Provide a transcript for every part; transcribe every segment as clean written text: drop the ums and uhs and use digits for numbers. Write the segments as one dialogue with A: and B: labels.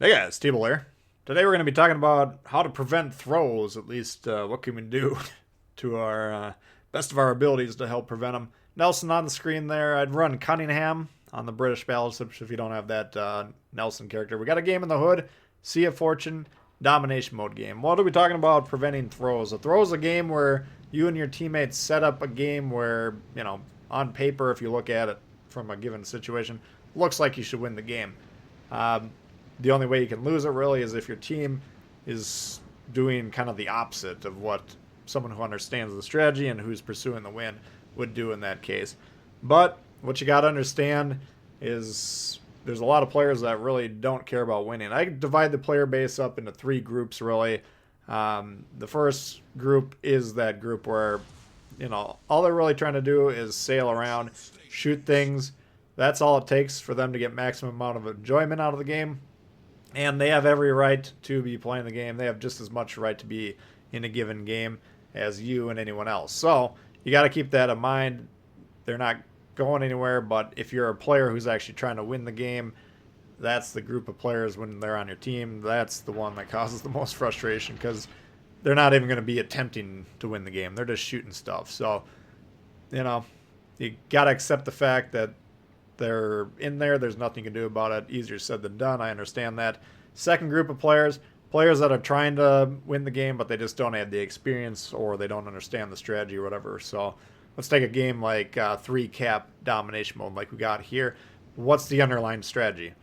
A: Hey guys, Tbull here. Today we're going to be talking about how to prevent throws, at least what can we do to our best of our abilities to help prevent them. Nelson on the screen there. I'd run Cunningham on the British Battleship if you don't have that Nelson character. We got a game in the hood, Sea of Fortune, domination mode game. What are we talking about preventing throws? A throw is a game where you and your teammates set up a game where, on paper, if you look at it from a given situation, looks like you should win the game. Um, the only way you can lose it really is if your team is doing kind of the opposite of what someone who understands the strategy and who's pursuing the win would do in that case. But what you got to understand is there's a lot of players that really don't care about winning. I divide the player base up into three groups really. The first group is that group where, all they're really trying to do is sail around, shoot things. That's all it takes for them to get maximum amount of enjoyment out of the game. And they have every right to be playing the game. They have just as much right to be in a given game as you and anyone else. So you got to keep that in mind. They're not going anywhere, but if you're a player who's actually trying to win the game, that's the group of players when they're on your team. That's the one that causes the most frustration because they're not even going to be attempting to win the game. They're just shooting stuff. So, you got to accept the fact that they're in there. There's nothing you can do about it. Easier said than done. I understand that. Second group of players that are trying to win the game, but they just don't have the experience or they don't understand the strategy or whatever. So let's take a game like 3-cap domination mode like we got here. What's the underlying strategy?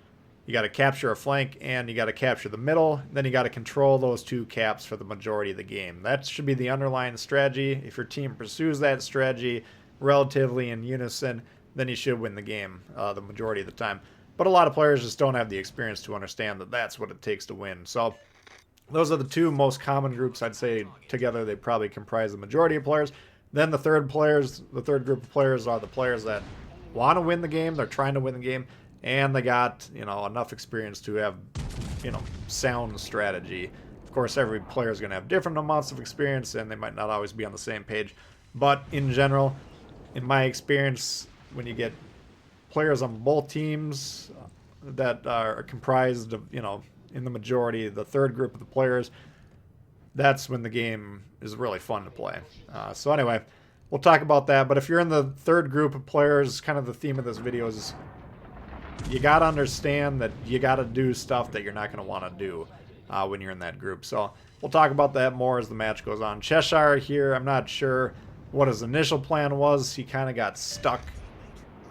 A: You got to capture a flank and you got to capture the middle. Then you got to control those two caps for the majority of the game. That should be the underlying strategy. If your team pursues that strategy relatively in unison, then you should win the game the majority of the time. But a lot of players just don't have the experience to understand that that's what it takes to win. So those are the two most common groups. I'd say together they probably comprise the majority of players. Then the third group of players are the players that want to win the game. They're trying to win the game, and they got enough experience to have sound strategy. Of course, every player is going to have different amounts of experience, and they might not always be on the same page. But in general, in my experience, when you get players on both teams that are comprised of, in the majority, the third group of the players, that's when the game is really fun to play. So anyway, we'll talk about that. But if you're in the third group of players, kind of the theme of this video is you got to understand that you got to do stuff that you're not going to want to do when you're in that group. So we'll talk about that more as the match goes on. Cheshire here, I'm not sure what his initial plan was. He kind of got stuck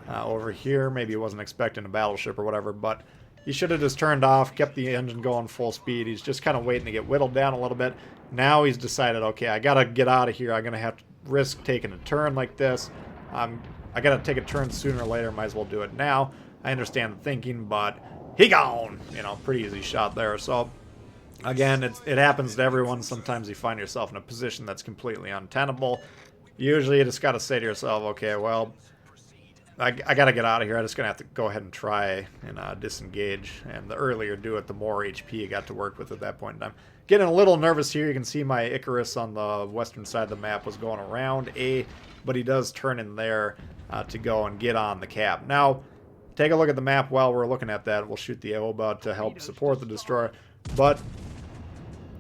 A: over here. Maybe he wasn't expecting a battleship or whatever, but he should have just turned off, kept the engine going full speed. He's just kind of waiting to get whittled down a little bit. Now he's decided, okay, I got to get out of here. I'm going to have to risk taking a turn like this. I got to take a turn sooner or later. Might as well do it now. I understand the thinking, but he gone. Pretty easy shot there. So, again, it happens to everyone. Sometimes you find yourself in a position that's completely untenable. Usually you just got to say to yourself, okay, well, I got to get out of here. I'm just going to have to go ahead and try and disengage. And the earlier do it, the more HP you got to work with at that point in time. Getting a little nervous here. You can see my Icarus on the western side of the map was going around A, but he does turn in there to go and get on the cap. Now, take a look at the map while we're looking at that. We'll shoot the Aoba to help support the destroyer. But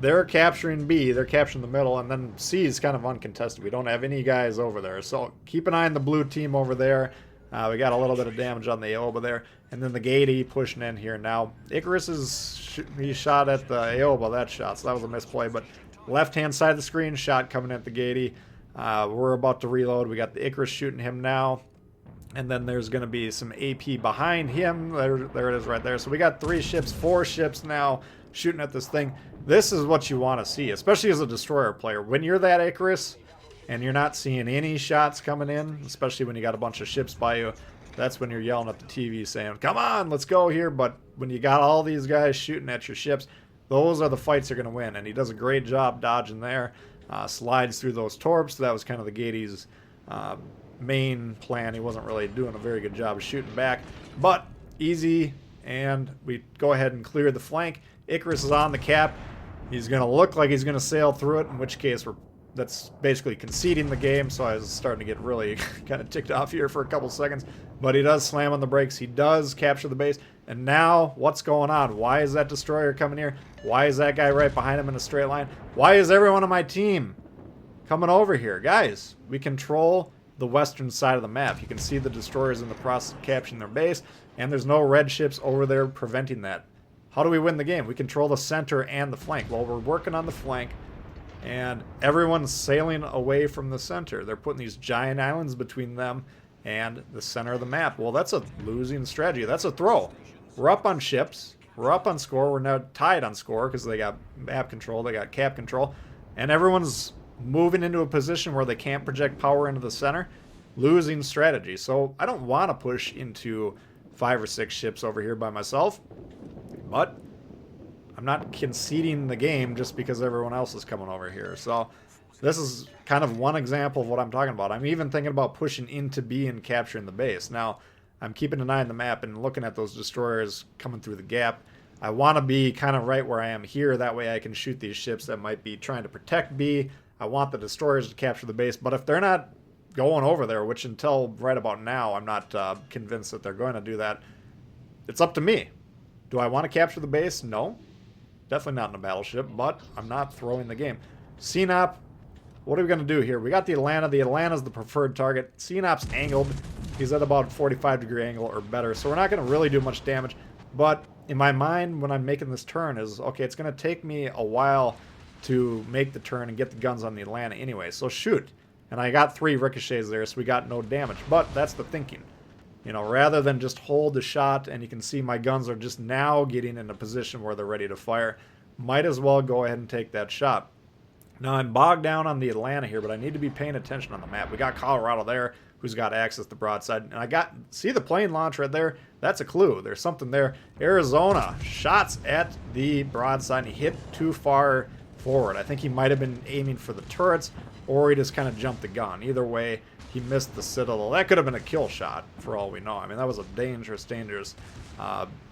A: they're capturing B, they're capturing the middle, and then C is kind of uncontested. We don't have any guys over there. So keep an eye on the blue team over there. We got a little bit of damage on the Aoba there. And then the Gady pushing in here now. Icarus he shot at the Aoba, that shot, so that was a misplay. But left-hand side of the screen, shot coming at the Gady. We're about to reload. We got the Icarus shooting him now. And then there's going to be some AP behind him. There it is right there. So we got 4 ships now shooting at this thing. This is what you want to see, especially as a destroyer player. When you're that Icarus and you're not seeing any shots coming in, especially when you got a bunch of ships by you, that's when you're yelling at the TV saying, come on, let's go here. But when you got all these guys shooting at your ships, those are the fights you're going to win. And he does a great job dodging there. Slides through those torps. That was kind of the Gady's main plan. He wasn't really doing a very good job of shooting back. But easy, and we go ahead and clear the flank. Icarus is on the cap. He's going to look like he's going to sail through it, in which case we're that's basically conceding the game, so I was starting to get really kind of ticked off here for a couple seconds. But he does slam on the brakes. He does capture the base. And now, what's going on? Why is that destroyer coming here? Why is that guy right behind him in a straight line? Why is everyone on my team coming over here? Guys, we control the western side of the map. You can see the destroyers in the process of capturing their base, and there's no red ships over there preventing that. How do we win the game? We control the center and the flank. Well, we're working on the flank, and everyone's sailing away from the center. They're putting these giant islands between them and the center of the map. Well, that's a losing strategy. That's a throw. We're up on ships. We're up on score. We're now tied on score because they got map control. They got cap control. And everyone's moving into a position where they can't project power into the center. Losing strategy. So I don't want to push into 5 or 6 ships over here by myself. But I'm not conceding the game just because everyone else is coming over here. So this is kind of one example of what I'm talking about. I'm even thinking about pushing into B and capturing the base. Now, I'm keeping an eye on the map and looking at those destroyers coming through the gap. I want to be kind of right where I am here. That way I can shoot these ships that might be trying to protect B. I want the destroyers to capture the base. But if they're not going over there, which until right about now, I'm not convinced that they're going to do that, it's up to me. Do I want to capture the base? No. Definitely not in a battleship, but I'm not throwing the game. CNOP, what are we going to do here? We got the Atlanta. The Atlanta's the preferred target. CNOP's angled. He's at about 45-degree angle or better, so we're not going to really do much damage. But in my mind, when I'm making this turn, is, okay, it's going to take me a while to make the turn and get the guns on the Atlanta anyway, so shoot. And I got 3 ricochets there, so we got no damage. But that's the thinking. You know, rather than just hold the shot, and you can see my guns are just now getting in a position where they're ready to fire, might as well go ahead and take that shot. Now, I'm bogged down on the Atlanta here, but I need to be paying attention on the map. We got Colorado there, who's got access to broadside. And I got, see the plane launch right there? That's a clue. There's something there. Arizona, shots at the broadside, and he hit too far forward. I think he might have been aiming for the turrets, or he just kind of jumped the gun. Either way, he missed the Citadel. That could have been a kill shot, for all we know. I mean, that was a dangerous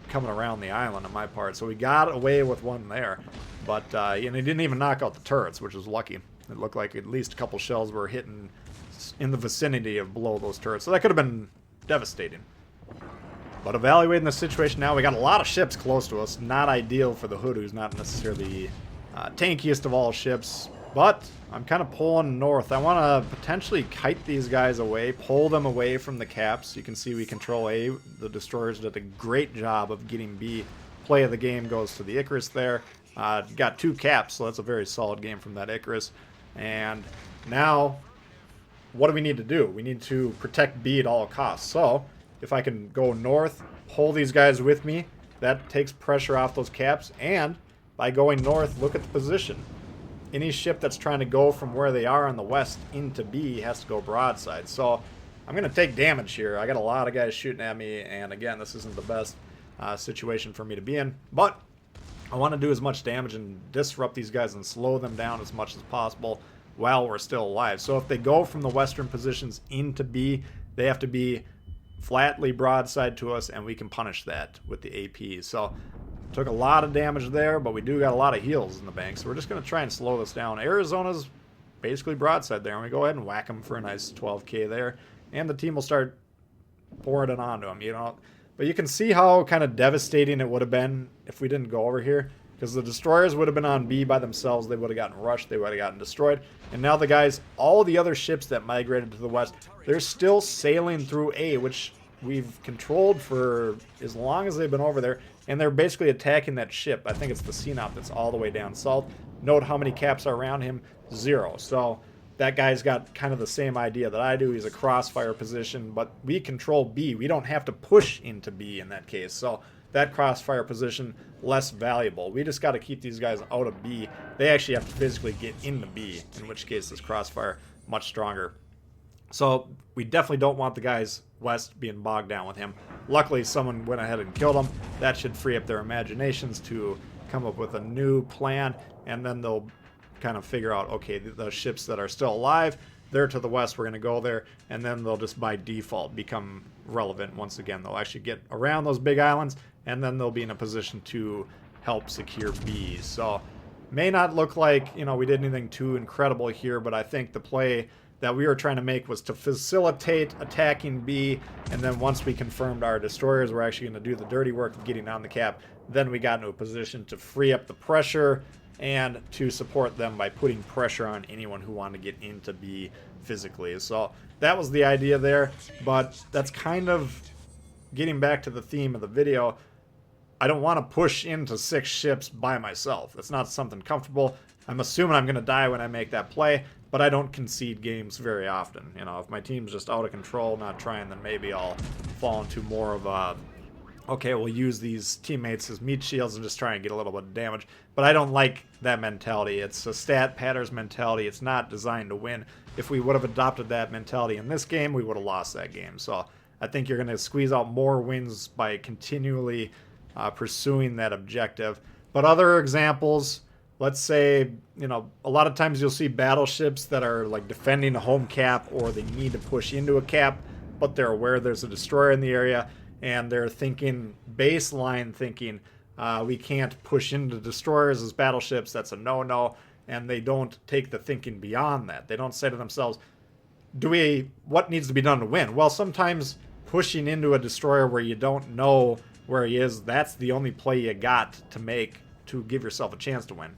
A: coming around the island on my part. So we got away with one there. But and he didn't even knock out the turrets, which was lucky. It looked like at least a couple shells were hitting in the vicinity of below those turrets. So that could have been devastating. But evaluating the situation now, we got a lot of ships close to us. Not ideal for the Hood, who's not necessarily the tankiest of all ships. But I'm kind of pulling north. I want to potentially kite these guys away, pull them away from the caps. You can see we control A. The destroyers did a great job of getting B. Play of the game goes to the Icarus there. Got 2 caps, so that's a very solid game from that Icarus. And now, what do we need to do? We need to protect B at all costs. So, if I can go north, pull these guys with me, that takes pressure off those caps. And by going north, look at the position. Any ship that's trying to go from where they are on the west into B has to go broadside. So I'm going to take damage here. I got a lot of guys shooting at me, and again, this isn't the best situation for me to be in. But I want to do as much damage and disrupt these guys and slow them down as much as possible while we're still alive. So if they go from the western positions into B, they have to be flatly broadside to us, and we can punish that with the AP. So took a lot of damage there, but we do got a lot of heals in the bank, so we're just going to try and slow this down. Arizona's basically broadside there, and we go ahead and whack them for a nice 12k there, and the team will start pouring it onto them, you know. But you can see how kind of devastating it would have been if we didn't go over here, because the destroyers would have been on B by themselves. They would have gotten rushed, they would have gotten destroyed, and now the guys, all the other ships that migrated to the west, they're still sailing through A, which we've controlled for as long as they've been over there, and they're basically attacking that ship. I think it's the CNOP that's all the way down south. Note how many caps are around him. 0. So that guy's got kind of the same idea that I do. He's a crossfire position, but we control B. We don't have to push into B in that case. So that crossfire position, less valuable. We just got to keep these guys out of B. They actually have to physically get into B, in which case this crossfire much stronger. So we definitely don't want the guys west being bogged down with him. Luckily, someone went ahead and killed him. That should free up their imaginations to come up with a new plan, and then they'll kind of figure out, okay, the ships that are still alive, they're to the west, we're going to go there, and then they'll just by default become relevant once again. They'll actually get around those big islands, and then they'll be in a position to help secure B. So May not look like, you know, we did anything too incredible here, but I think the play that we were trying to make was to facilitate attacking B, and then once we confirmed our destroyers were actually going to do the dirty work of getting on the cap, then we got into a position to free up the pressure and to support them by putting pressure on anyone who wanted to get into B physically. So that was the idea there, but that's kind of getting back to the theme of the video. I don't want to push into 6 ships by myself. That's not something comfortable. I'm assuming I'm going to die when I make that play, but I don't concede games very often. You know, if my team's just out of control, not trying, then maybe I'll fall into more of a, okay, we'll use these teammates as meat shields and just try and get a little bit of damage. But I don't like that mentality. It's a stat patterns mentality. It's not designed to win. If we would have adopted that mentality in this game, we would have lost that game. So I think you're going to squeeze out more wins by continually pursuing that objective. But other examples, let's say, you know, a lot of times you'll see battleships that are like defending a home cap, or they need to push into a cap, but they're aware there's a destroyer in the area, and they're thinking, baseline thinking, we can't push into destroyers as battleships, that's a no-no, and they don't take the thinking beyond that. They don't say to themselves, what needs to be done to win? Well, sometimes pushing into a destroyer where you don't know where he is, that's the only play you got to make to give yourself a chance to win.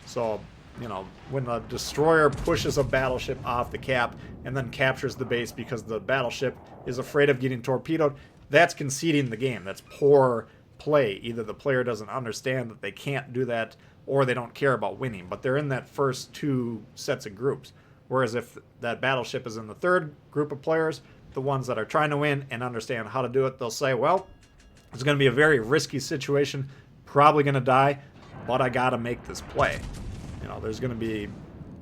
A: So, you know, when a destroyer pushes a battleship off the cap and then captures the base because the battleship is afraid of getting torpedoed, that's conceding the game. That's poor play. Either the player doesn't understand that they can't do that, or they don't care about winning. But they're in that first 2 sets of groups. Whereas if that battleship is in the third group of players, the ones that are trying to win and understand how to do it, they'll say, well, it's going to be a very risky situation, probably going to die, but I got to make this play. You know, there's going to be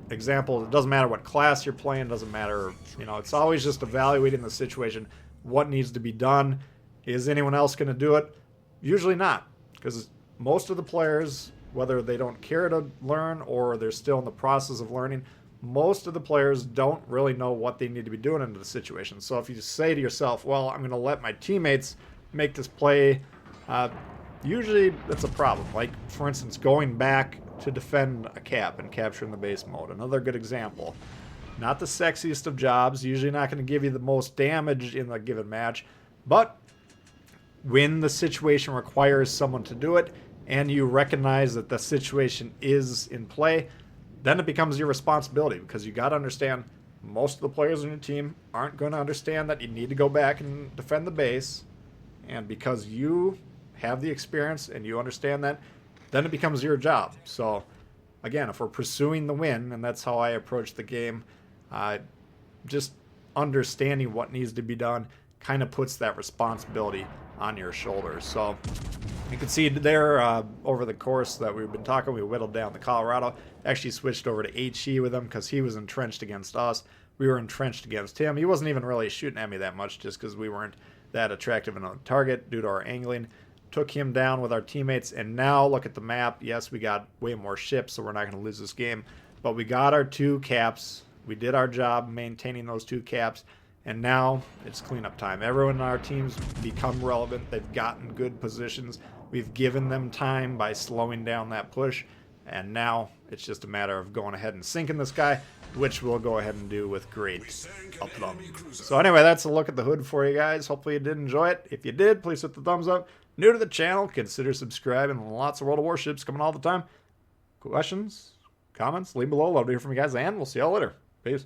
A: examples. It doesn't matter what class you're playing, doesn't matter. You know, it's always just evaluating the situation. What needs to be done? Is anyone else going to do it? Usually not, because most of the players, whether they don't care to learn or they're still in the process of learning, most of the players don't really know what they need to be doing in the situation. So if you say to yourself, well, I'm going to let my teammates make this play, usually that's a problem. Like, for instance, going back to defend a cap and capturing the base mode. Another good example. Not the sexiest of jobs, usually not going to give you the most damage in a given match, but when the situation requires someone to do it and you recognize that the situation is in play, then it becomes your responsibility, because you got to understand most of the players in your team aren't going to understand that you need to go back and defend the base. And because you have the experience and you understand that, then it becomes your job. So, again, if we're pursuing the win, and that's how I approach the game, just understanding what needs to be done kind of puts that responsibility on your shoulders. So, you can see there over the course that we've been talking, we whittled down the Colorado. Actually switched over to HE with him because he was entrenched against us. We were entrenched against him. He wasn't even really shooting at me that much, just because we weren't that attractive in a target due to our angling. Took him down with our teammates, and now look at the map. Yes, we got way more ships, so we're not going to lose this game, but we got our 2 caps. We did our job maintaining those 2 caps, and now it's cleanup time. Everyone in our team's become relevant. They've gotten good positions. We've given them time by slowing down that push, and now it's just a matter of going ahead and sinking this guy, which we'll go ahead and do with great aplomb. So anyway, that's a look at the Hood for you guys. Hopefully you did enjoy it. If you did, please hit the thumbs up. New to the channel, consider subscribing. Lots of World of Warships coming all the time. Questions, comments, leave below. Love to hear from you guys, and we'll see y'all later. Peace.